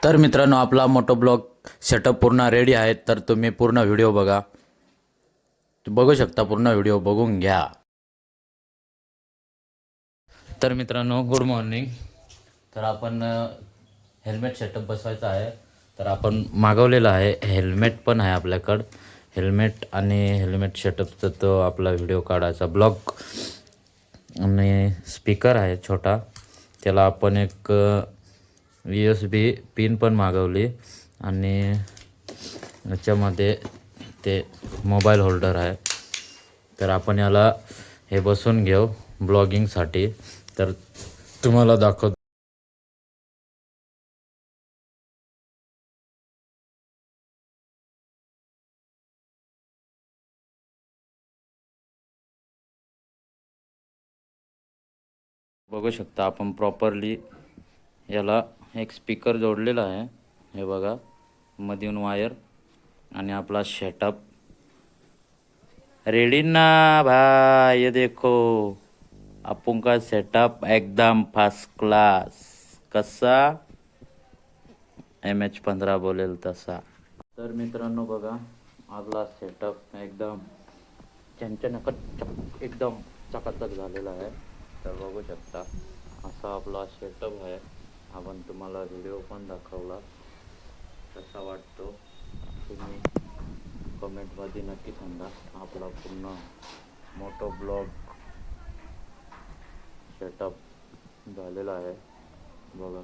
तर मित्रांनो, आपला मोटो ब्लॉग सेटअप पूर्ण रेडी आहे, तर तुम्ही पूर्ण व्हिडिओ बघा. बघू शकता, पूर्ण व्हिडिओ बघून घ्या. तर मित्रांनो, गुड मॉर्निंग. तर आपण हेल्मेट सेटअप बसवायचा आहे. तर आपण मागवलेलं आहे, हेल्मेट पण आहे आपल्याकडं. हेल्मेट आणि हेल्मेट सेटअपचा तो आपला व्हिडिओ काढायचा ब्लॉग. आणि स्पीकर आहे छोटा, त्याला आपण एक USB पिन पण मागवली. आणि याच्यामध्ये ते मोबाईल होल्डर आहे. तर आपण याला हे बसून घेऊ ब्लॉगिंगसाठी. तर तुम्हाला दाखवतो. बघू शकता आपण प्रॉपरली याला एक स्पीकर जोडलेला आहे. हे बघा, मधून वायर आणि आपला सेटअप रेडी ना भाई. ये देखो, आपण का सेटअप एकदम फर्स्ट क्लास. कसा MH15 बोलेल तसा. तर मित्रांनो बघा, आपला सेटअप एकदम एकदम चकाचक झालेला आहे. तर बघू शकता, असा आपला सेटअप आहे. आपण तुम्हाला व्हिडिओ पण दाखवला, कसा वाटतो तुम्ही कमेंटमध्ये नक्की सांगा. आपला पूर्ण मोटो ब्लॉग सेटअप झालेला आहे बघा.